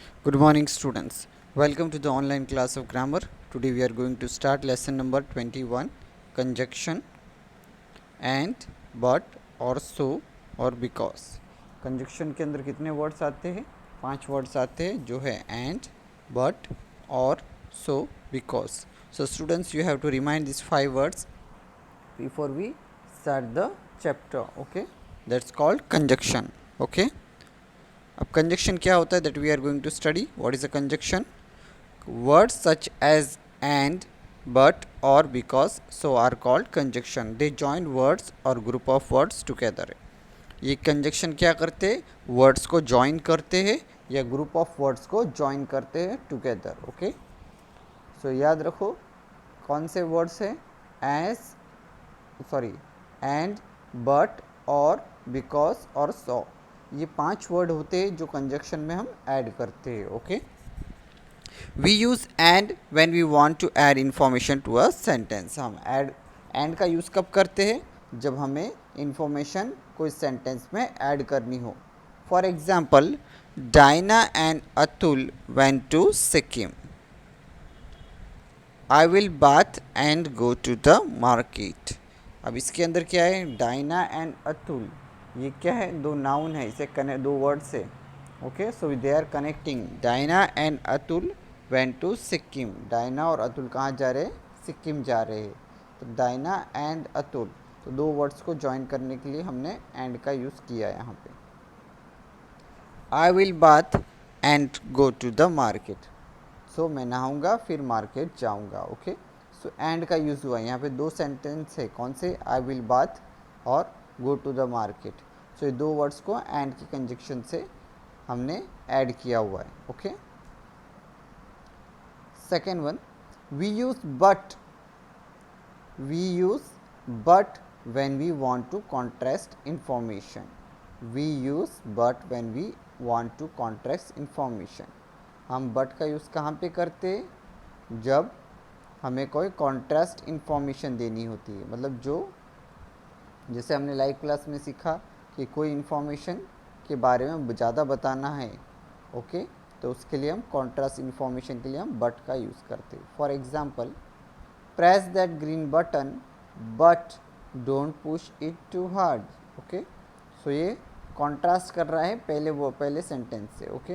Good morning, students. Welcome to the online class of grammar. Today we are going to start lesson number 21, conjunction and but और so और because. Conjunction के अंदर कितने words आते हैं? 5 words आते हैं, जो है and, but, और, so, because. So students, you have to remind these 5 words before we start the chapter. Okay, that's called conjunction. Okay. अब कंजक्शन क्या होता है, that we are going to study. What is a conjunction? Words such as and, but or because so are called conjunction. They join words or group of words together. ये conjunction क्या करते हैं? Words को join करते हैं या group of words को join करते हैं टुगेदर. ओके, सो याद रखो कौन से वर्ड्स हैं? As, sorry, and, but, or, because और सो. ये 5 वर्ड होते हैं जो कंजक्शन में हम ऐड करते हैं. Okay, we use and when we want to add information to a sentence. हम एंड का यूज़ कब करते हैं? जब हमें इंफॉर्मेशन कोई सेंटेंस में ऐड करनी हो. For example, Diana and Atul went to Sikkim. I will bath and go to the market. अब इसके अंदर क्या है? डायना एंड अतुल, ये क्या है? 2 नाउन है, इसे कनेक्ट 2 वर्ड से. Okay, so they are connecting. Diana and Atul went to Sikkim. Diana और अतुल कहाँ जा रहे हैं? सिक्किम जा रहे हैं. तो डायना एंड अतुल, तो 2 वर्ड्स को ज्वाइन करने के लिए हमने एंड का यूज़ किया यहाँ पे. I will bath and go to the market. So मैं नहाऊंगा फिर मार्केट जाऊंगा. ओके, सो एंड का यूज़ हुआ. यहाँ पे 2 सेंटेंस है. कौन से? आई विल बाथ और गो टू द मार्केट. सो ये 2 वर्ड्स को एंड की कंजक्शन से हमने ऐड किया हुआ है. Okay, second one, we use but. We use but when we want to contrast information. We use but when we want to contrast information. हम but का यूज़ कहाँ पे करते हैं? जब हमें कोई कॉन्ट्रास्ट इन्फॉर्मेशन देनी होती है. मतलब जो, जैसे हमने लाइव क्लास में सीखा कि कोई इन्फॉर्मेशन के बारे में ज़्यादा बताना है. ओके, तो उसके लिए हम कॉन्ट्रास्ट इन्फॉर्मेशन के लिए हम बट का यूज़ करते हैं. For example, press that green button but don't push it too hard. Okay, so ये कॉन्ट्रास्ट कर रहा है पहले सेंटेंस से. Okay,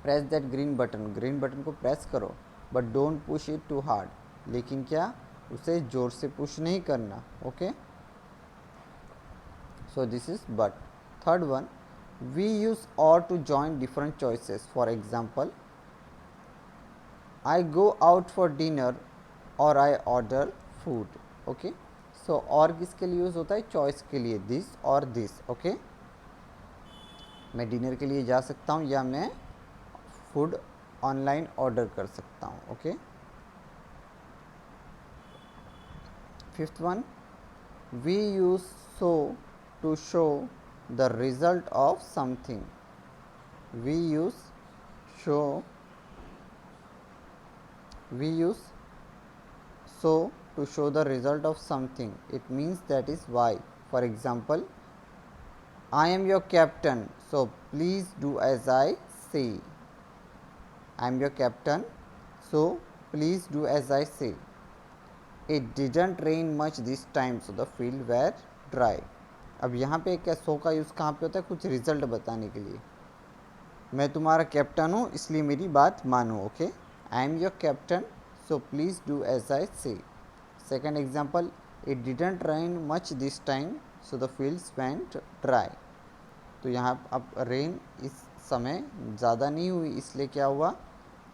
press that green button, green button को प्रेस करो, but don't push it too hard. लेकिन क्या? उसे ज़ोर से पुश नहीं करना. Okay, so this is but. Third one, we use or to join different choices. For example, I go out for dinner और आई ऑर्डर फूड. ओके, सो और किसके लिए यूज़ होता है? चॉइस के लिए, दिस और दिस. ओके, मैं डिनर के लिए जा सकता हूँ या मैं फूड ऑनलाइन ऑर्डर कर सकता हूँ. Okay, fifth one, we use so to show the result of something. We use show, we use so to show the result of something. It means that is why. For example, I am your captain, so please do as I say. I am your captain, so please do as I say. It didn't rain much this time, so the field were dry. अब यहाँ पे क्या सो का use कहाँ पे होता है? कुछ रिजल्ट बताने के लिए. मैं तुम्हारा कैप्टन हूँ इसलिए मेरी बात मानो. Okay, I am your captain, so please do as I say. Second example, it didn't rain much this time, so the fields went dry. तो यहाँ अब रेन इस समय ज़्यादा नहीं हुई, इसलिए क्या हुआ?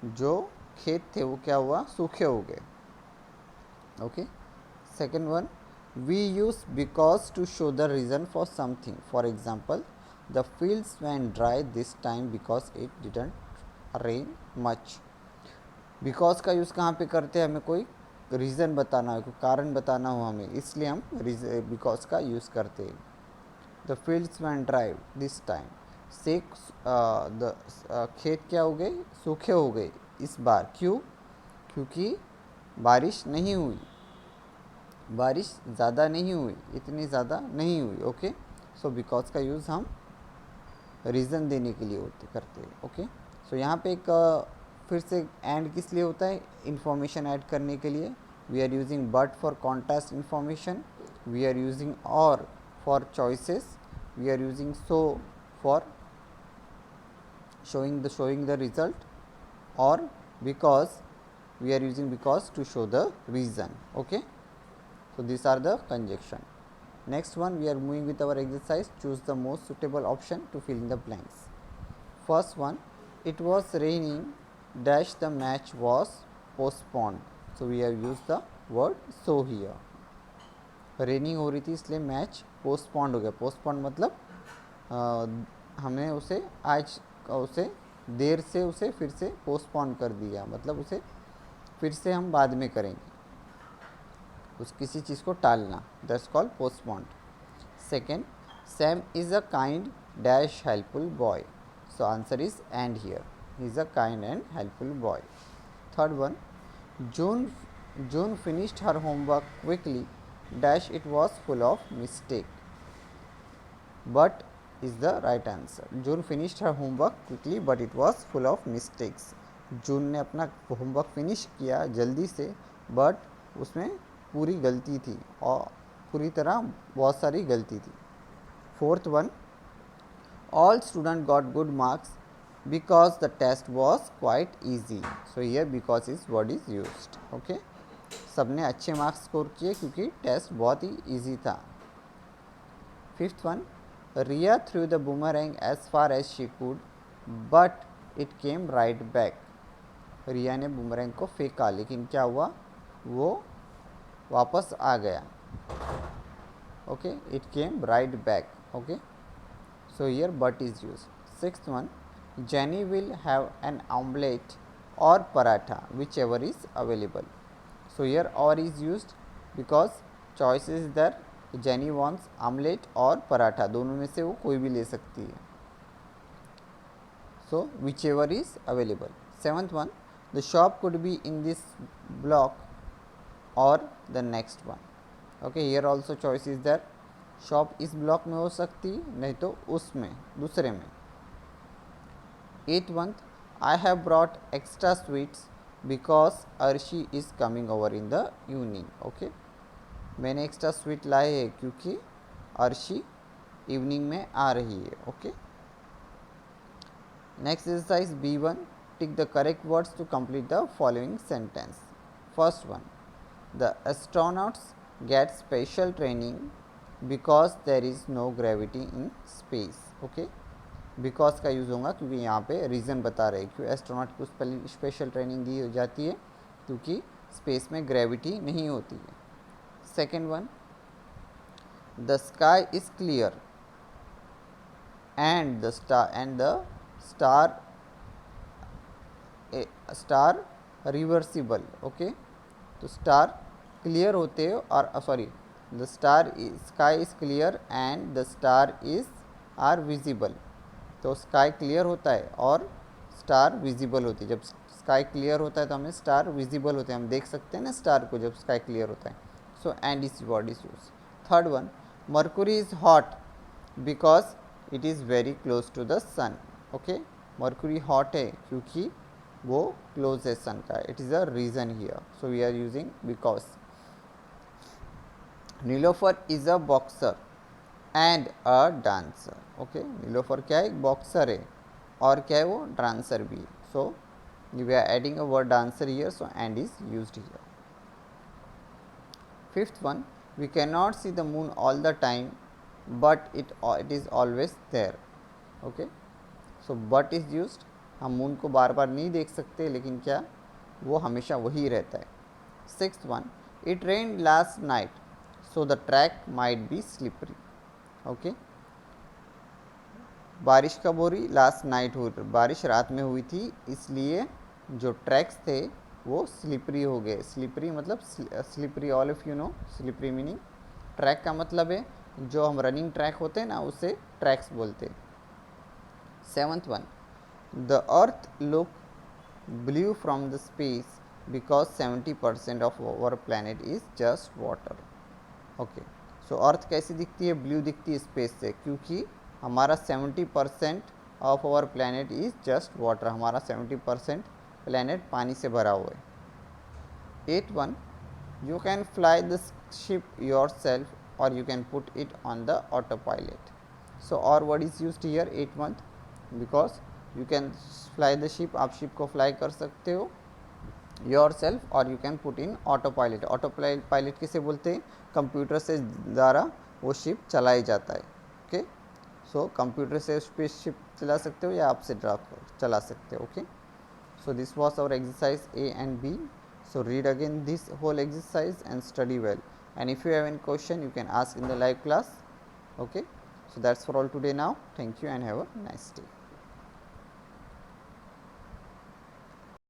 जो खेत थे वो क्या हुआ? सूखे हो गए. Okay, second one, we use because to show the reason for something. For example, the fields went dry this time because it didn't rain much. Because का यूज़ कहाँ पे करते हैं? हमें कोई रीज़न बताना हो, कोई कारण बताना हो हमें, इसलिए हम बिकॉज का यूज़ करते हैं. The fields went dry this time. So the खेत क्या हो गए? सूखे हो गए इस बार. क्यों? क्योंकि बारिश नहीं हुई. बारिश ज़्यादा नहीं हुई, इतनी ज़्यादा नहीं हुई. ओके, सो बिकॉज का यूज़ हम रीज़न देने के लिए होते करते हैं। ओके, सो यहाँ पे एक फिर से एंड किस लिए होता है, इंफॉर्मेशन ऐड करने के लिए। We are using but for contrast information, we are using or for choices, we are using so for showing the result, or because we are using because to show the reason. Okay, so these are the conjunction. Next one, we are moving with our exercise. Choose the most suitable option to fill in the blanks. First one, it was raining dash the match was postponed. So we have used the word so here. Raining हो रही थी इसलिए match postponed हो गया। Postponed मतलब हमने उसे आज उसे देर से उसे फिर से पोस्टपोन कर दिया, मतलब उसे फिर से हम बाद में करेंगे, उस किसी चीज़ को टालना, that's called postponed. Second, Sam is a kind dash helpful boy. So answer is and here, he is a kind and helpful boy. Third one, June finished her homework quickly dash it was full of mistake, but is the right answer. June finished her homework quickly but it was full of mistakes. जून ने अपना homework finish किया जल्दी से, but उसमें पूरी गलती थी और पूरी तरह बहुत सारी गलती थी। Fourth one, all student got good marks because the test was quite easy. So here because is word is used. Okay, सबने अच्छे मार्क्स स्कोर किए क्योंकि टेस्ट बहुत ही इजी था। Fifth one, Riya threw the boomerang as far as she could but it came right back. Riya ने boomerang को फेंका लेकिन क्या हुआ, वो वापस आ गया। Okay, it came right back. Okay, so here but is use. Sixth one, Jenny will have an omelette or paratha whichever is available. So here or is used because choice is there. Jenny wants omelette और पराठा, दोनों में से वो कोई भी ले सकती है। So whichever is available. Seventh one, the shop could be in this block or the next one. Okay, here also choice is there. Shop इस ब्लॉक में हो सकती, नहीं तो उसमें दूसरे में। Eighth one, I have brought extra sweets because Arshi is coming over in the evening. Okay, मैंने एक्स्ट्रा स्वीट लाए हैं क्योंकि अर्शी इवनिंग में आ रही है। Okay, next exercise B1, tick the correct words to complete the following sentence. First one, the astronauts get special training because there is no gravity in space. Okay, because का use होगा क्योंकि यहाँ पे reason बता रहे हैं क्यों astronaut को स्पेशल ट्रेनिंग दी जाती है, क्योंकि स्पेस में ग्रेविटी नहीं होती है। Second one, the sky is clear and the star reversible. Okay, तो स्टार क्लियर होते हैं और sorry the sky is clear and the star is are visible. तो स्काई क्लियर होता है और स्टार विजिबल होती है। जब स्काई क्लियर होता है तो हमें स्टार विजिबल होते हैं, हम देख सकते हैं ना स्टार को जब स्काई क्लियर होता है। So and is word is use. Third one, Mercury is hot because it is very close to the sun. Okay, Mercury hot है क्योंकि वो क्लोज है सन का, it is a reason here, so we are using because. Nilofer is a boxer and a dancer. Okay, Nilofer क्या है, एक boxer है और क्या है, वो डांसर भी है। So we are adding a word dancer here, so and is used here. Fifth one, we can not see the moon all the time but it is always there. Okay, so but is used, हम moon को बार बार नहीं देख सकते लेकिन क्या, वो हमेशा वही रहता है। Sixth one, it rain last night so the track might be slippery. Okay, बारिश कब हो रही, लास्ट नाइट हो रही, बारिश रात में हुई थी इसलिए जो ट्रैक्स थे वो स्लिपरी हो गए। स्लिपरी मतलब slippery, all of you know slippery meaning. Track का मतलब है जो हम रनिंग ट्रैक होते हैं ना, उसे ट्रैक्स बोलते हैं। Seventh one, the earth look blue from the space because 70% of our planet is just water. Okay, so earth कैसी दिखती है, ब्लू दिखती है स्पेस से, क्योंकि हमारा 70% of our planet is just water, हमारा 70% प्लैनेट पानी से भरा हुआ है. 8.1 you can fly the ship yourself or you can put it on the autopilot. So और word is used here 8.1 because you can fly the ship, आप ship को fly कर सकते हो yourself और you can put in autopilot. autopilot किसे बोलते हैं? कंप्यूटर से द्वारा वो शिप चलाई जाता है. ओके, सो कंप्यूटर से स्पेस शिप चला सकते हो या आप से चला सकते हो. Okay, so this was our exercise A and B. So read again this whole exercise and study well, and if you have any question you can ask in the live class. Okay, so that's for all today now. Thank you and have a nice day.